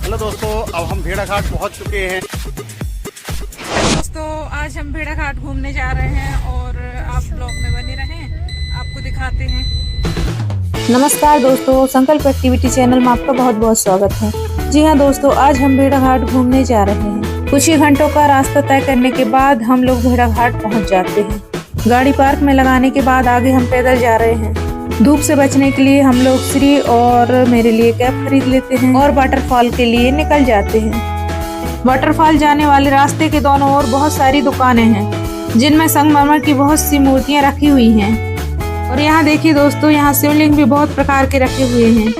Hello दोस्तों, अब हम भेड़ाघाट पहुंच चुके हैं। दोस्तों आज हम भेड़ाघाट घूमने जा रहे हैं और आप ब्लॉग में बने रहें, आपको दिखाते हैं। नमस्कार दोस्तों, संकल्प एक्टिविटी चैनल में आपका बहुत बहुत स्वागत है। जी हाँ दोस्तों, आज हम भेड़ाघाट घूमने जा रहे हैं। कुछ ही घंटों का रास्ता तय करने के बाद हम लोग भेड़ाघाट पहुँच जाते हैं। गाड़ी पार्क में लगाने के बाद आगे हम पैदल जा रहे हैं। धूप से बचने के लिए हम लोग श्री और मेरे लिए कैप खरीद लेते हैं और वाटरफॉल के लिए निकल जाते हैं। वाटरफॉल जाने वाले रास्ते के दोनों ओर बहुत सारी दुकानें हैं जिनमें संगमरमर की बहुत सी मूर्तियां रखी हुई हैं। और यहाँ देखिए दोस्तों, यहाँ शिवलिंग भी बहुत प्रकार के रखे हुए हैं।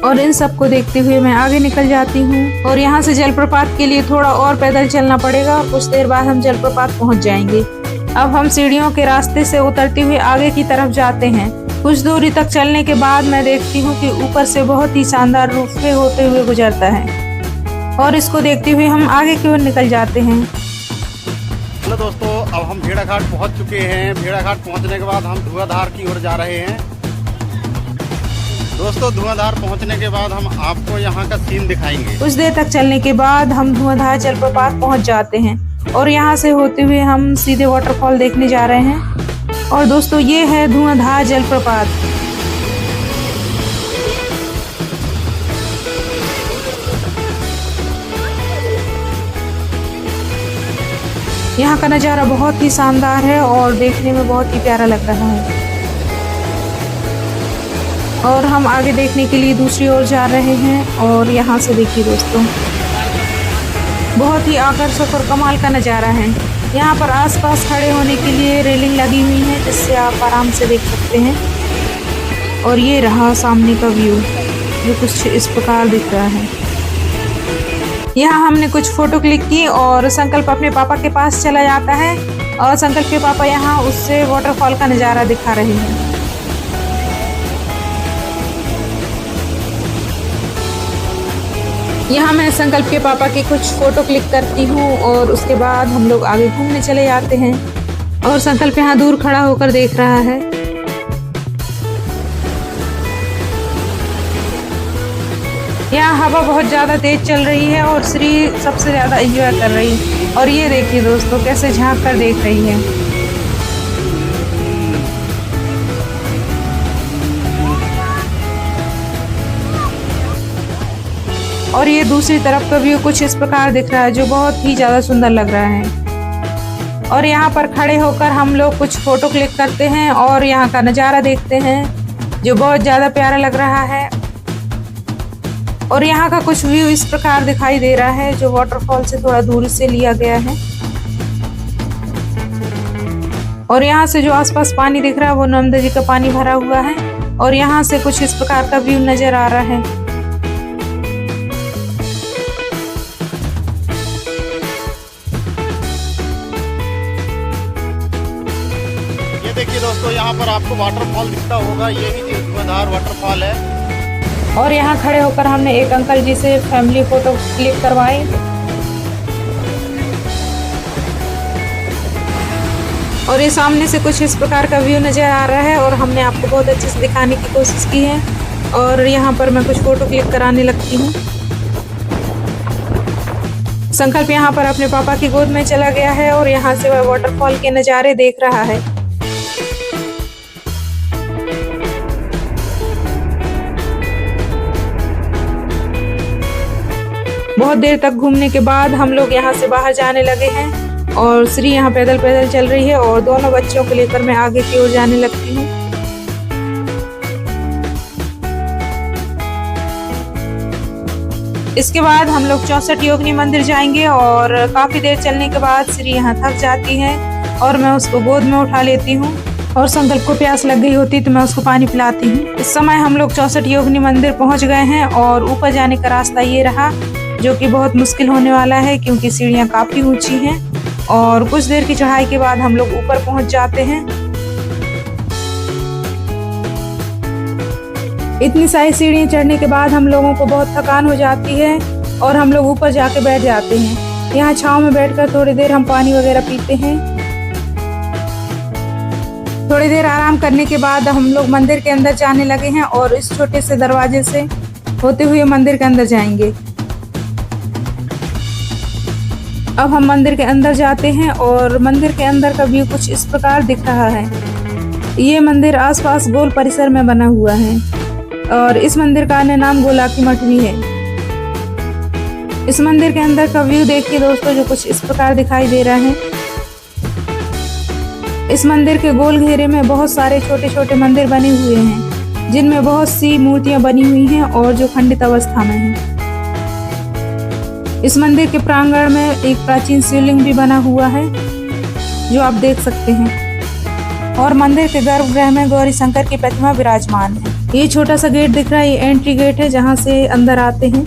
और इन सब को देखते हुए मैं आगे निकल जाती हूँ और यहाँ से जलप्रपात के लिए थोड़ा और पैदल चलना पड़ेगा। कुछ देर बाद हम जलप्रपात पहुँच जाएंगे। अब हम सीढ़ियों के रास्ते से उतरते हुए आगे की तरफ जाते हैं। कुछ दूरी तक चलने के बाद मैं देखती हूँ कि ऊपर से बहुत ही शानदार रोपवे होते हुए गुजरता है और इसको देखते हुए हम आगे की ओर निकल जाते हैं। हेलो दोस्तों, अब हम भेड़ाघाट पहुंच चुके हैं। भेड़ाघाट पहुंचने के बाद हम धुआंधार की ओर जा रहे हैं। दोस्तों, धुआंधार पहुंचने के बाद हम आपको यहाँ का सीन दिखाएंगे। कुछ देर तक चलने के बाद हम धुआंधार जलप्रपात पहुंच जाते हैं और यहाँ से होते हुए हम सीधे वाटरफॉल देखने जा रहे हैं। और दोस्तों, ये है धुआंधार जलप्रपात। यहाँ का नज़ारा बहुत ही शानदार है और देखने में बहुत ही प्यारा लग रहा है। और हम आगे देखने के लिए दूसरी ओर जा रहे हैं और यहाँ से देखिए दोस्तों, बहुत ही आकर्षक और कमाल का नज़ारा है। यहाँ पर आसपास खड़े होने के लिए रेलिंग लगी हुई है जिससे आप आराम से देख सकते हैं। और ये रहा सामने का व्यू जो कुछ इस प्रकार दिख रहा है। यहाँ हमने कुछ फोटो क्लिक की और संकल्प अपने पापा के पास चला जाता है और संकल्प के पापा यहाँ उससे वाटरफॉल का नज़ारा दिखा रहे हैं। यहाँ मैं संकल्प के पापा की कुछ फोटो क्लिक करती हूँ और उसके बाद हम लोग आगे घूमने चले जाते हैं। और संकल्प यहाँ दूर खड़ा होकर देख रहा है। यहाँ हवा बहुत ज़्यादा तेज चल रही है और श्री सबसे ज़्यादा एंजॉय कर रही है। और ये देखिए दोस्तों, कैसे झांक कर देख रही है। और ये दूसरी तरफ का व्यू कुछ इस प्रकार दिख रहा है जो बहुत ही ज़्यादा सुंदर लग रहा है। और यहाँ पर खड़े होकर हम लोग कुछ फोटो क्लिक करते हैं और यहाँ का नज़ारा देखते हैं जो बहुत ज़्यादा प्यारा लग रहा है। और यहाँ का कुछ व्यू इस प्रकार दिखाई दे रहा है जो वाटरफॉल से थोड़ा दूरी से लिया गया है। और यहाँ से जो आसपास पानी दिख रहा है वो नर्मदा जी का पानी भरा हुआ है। और यहाँ से कुछ इस प्रकार का व्यू नज़र आ रहा है। देखिए दोस्तों, यहाँ पर आपको वाटरफॉल दिखता होगा। ये ही धुआंधार वाटरफॉल है। और यहाँ खड़े होकर हमने एक अंकल जी से फैमिली फोटो क्लिक करवाई। और ये सामने से कुछ इस प्रकार का व्यू नज़र आ रहा है और हमने आपको बहुत अच्छे से दिखाने की कोशिश की है। और यहाँ पर मैं कुछ फोटो क्लिक कराने लगती हूँ। संकल्प यहाँ पर अपने पापा की गोद में चला गया है और यहाँ से वह वाटरफॉल के नज़ारे देख रहा है। बहुत देर तक घूमने के बाद हम लोग यहाँ से बाहर जाने लगे हैं और श्री यहाँ पैदल पैदल चल रही है और दोनों बच्चों को लेकर मैं आगे की ओर जाने लगती हूँ। इसके बाद हम लोग 64 योगिनी मंदिर जाएंगे और काफी देर चलने के बाद श्री यहाँ थक जाती है और मैं उसको गोद में उठा लेती हूँ। और संकल्प को प्यास लग गई होती तो मैं उसको पानी पिलाती हूँ। इस समय हम लोग 64 योगिनी मंदिर पहुँच गए हैं और ऊपर जाने का रास्ता ये रहा जो कि बहुत मुश्किल होने वाला है क्योंकि सीढ़ियाँ काफ़ी ऊंची हैं। और कुछ देर की चढ़ाई के बाद हम लोग ऊपर पहुंच जाते हैं। इतनी सारी सीढ़ियाँ चढ़ने के बाद हम लोगों को बहुत थकान हो जाती है और हम लोग ऊपर जाके बैठ जाते हैं। यहाँ छांव में बैठकर थोड़ी देर हम पानी वगैरह पीते हैं। थोड़ी देर आराम करने के बाद हम लोग मंदिर के अंदर जाने लगे हैं और इस छोटे से दरवाजे से होते हुए मंदिर के अंदर जाएंगे। अब हम मंदिर के अंदर जाते हैं और मंदिर के अंदर का व्यू कुछ इस प्रकार दिख रहा है। ये मंदिर आसपास गोल परिसर में बना हुआ है और इस मंदिर का अन्य नाम गोलाकी मठ भी है। इस मंदिर के अंदर का व्यू देखिए दोस्तों, जो कुछ इस प्रकार दिखाई दे रहा है। इस मंदिर के गोल घेरे में बहुत सारे छोटे छोटे मंदिर बने हुए हैं, जिनमें बहुत सी मूर्तियां बनी हुई हैं और जो खंडित अवस्था में हैं। इस मंदिर के प्रांगण में एक प्राचीन शिवलिंग भी बना हुआ है, जो आप देख सकते हैं। और मंदिर के गर्भगृह में गौरी शंकर की प्रतिमा विराजमान है। ये छोटा सा गेट दिख रहा है, ये एंट्री गेट है जहाँ से अंदर आते हैं।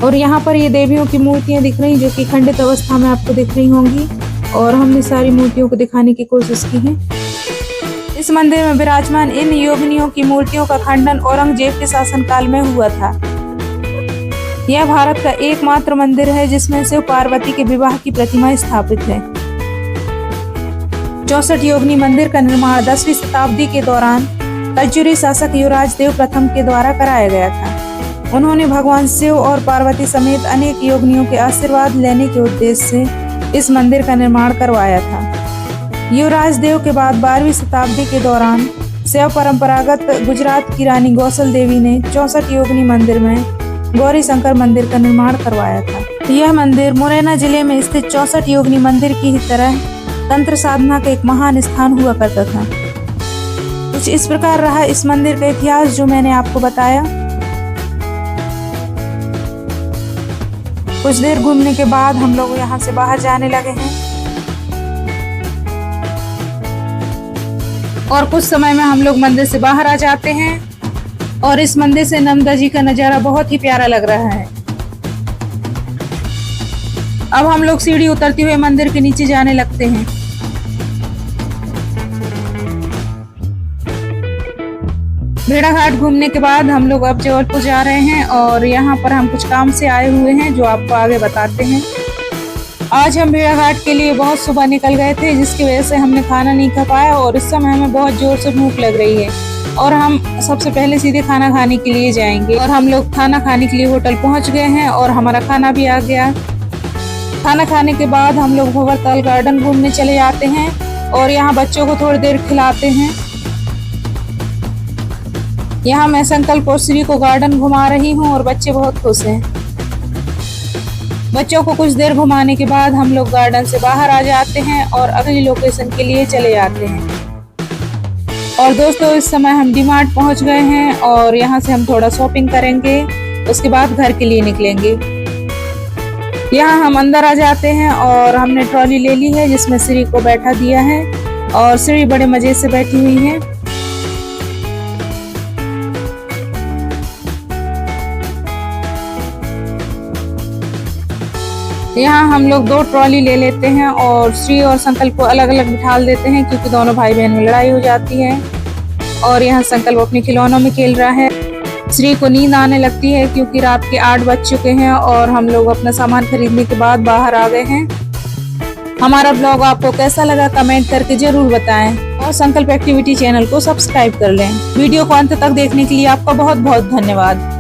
और यहाँ पर ये देवियों की मूर्तियां दिख रही, जो कि खंडित अवस्था में आपको दिख रही होंगी, और हमने सारी मूर्तियों को दिखाने की कोशिश की है। इस मंदिर में विराजमान इन योगिनियों की मूर्तियों का खंडन औरंगजेब के शासनकाल में हुआ था। यह भारत का एकमात्र मंदिर है जिसमें शिव पार्वती के विवाह की प्रतिमा स्थापित है। 64 योगिनी मंदिर का निर्माण 10वीं शताब्दी के दौरान कलचुरी शासक युवराज देव प्रथम के द्वारा कराया गया था। उन्होंने भगवान शिव और पार्वती समेत अनेक योगिनियों के आशीर्वाद लेने के उद्देश्य से इस मंदिर का निर्माण करवाया था। युवराज देव के बाद 12वीं शताब्दी के दौरान शैव परंपरागत गुजरात की रानी गौसल देवी ने 64 योगिनी मंदिर में गौरी शंकर मंदिर का निर्माण करवाया था। यह मंदिर मुरैना जिले में स्थित 64 योगिनी मंदिर की ही तरह तंत्र साधना का एक महान स्थान हुआ करता था। कुछ इस प्रकार रहा इस मंदिर का इतिहास, जो मैंने आपको बताया। कुछ देर घूमने के बाद हम लोग यहाँ से बाहर जाने लगे हैं और कुछ समय में हम लोग मंदिर से बाहर आ जाते हैं और इस मंदिर से नर्मदा जी का नजारा बहुत ही प्यारा लग रहा है। अब हम लोग सीढ़ी उतरते हुए मंदिर के नीचे जाने लगते हैं। भेड़ा घाट घूमने के बाद हम लोग अब जबलपुर जा रहे हैं और यहाँ पर हम कुछ काम से आए हुए हैं, जो आपको आगे बताते हैं। आज हम भेड़ा घाट के लिए बहुत सुबह निकल गए थे, जिसकी वजह से हमने खाना नहीं खा पाया और इस समय हमें बहुत जोर से भूख लग रही है और हम सबसे पहले सीधे खाना खाने के लिए जाएंगे। और हम लोग खाना खाने के लिए होटल पहुँच गए हैं और हमारा खाना भी आ गया। खाना खाने के बाद हम लोग भंवरताल गार्डन घूमने चले जाते हैं और यहाँ बच्चों को थोड़ी देर खिलाते हैं। यहाँ मैं संकल्प और श्री को गार्डन घुमा रही हूँ और बच्चे बहुत खुश हैं। बच्चों को कुछ देर घुमाने के बाद हम लोग गार्डन से बाहर आ जाते हैं और अगली लोकेशन के लिए चले जाते हैं। और दोस्तों, इस समय हम डी-मार्ट पहुँच गए हैं और यहाँ से हम थोड़ा शॉपिंग करेंगे, उसके बाद घर के लिए निकलेंगे। यहाँ हम अंदर आ जाते हैं और हमने ट्रॉली ले ली है, जिसमें श्री को बैठा दिया है और श्री बड़े मजे से बैठी हुई है। यहाँ हम लोग 2 ट्रॉली ले लेते हैं और श्री और संकल्प को अलग अलग बिठा देते हैं, क्योंकि दोनों भाई बहन में लड़ाई हो जाती है। और यहाँ संकल्प अपने खिलौनों में खेल रहा है। श्री को नींद आने लगती है क्योंकि रात के 8 बज चुके हैं और हम लोग अपना सामान खरीदने के बाद बाहर आ गए हैं। हमारा ब्लॉग आपको कैसा लगा कमेंट करके जरूर बताएं और संकल्प एक्टिविटी चैनल को सब्सक्राइब कर लें। वीडियो को अंत तक देखने के लिए आपका बहुत बहुत धन्यवाद।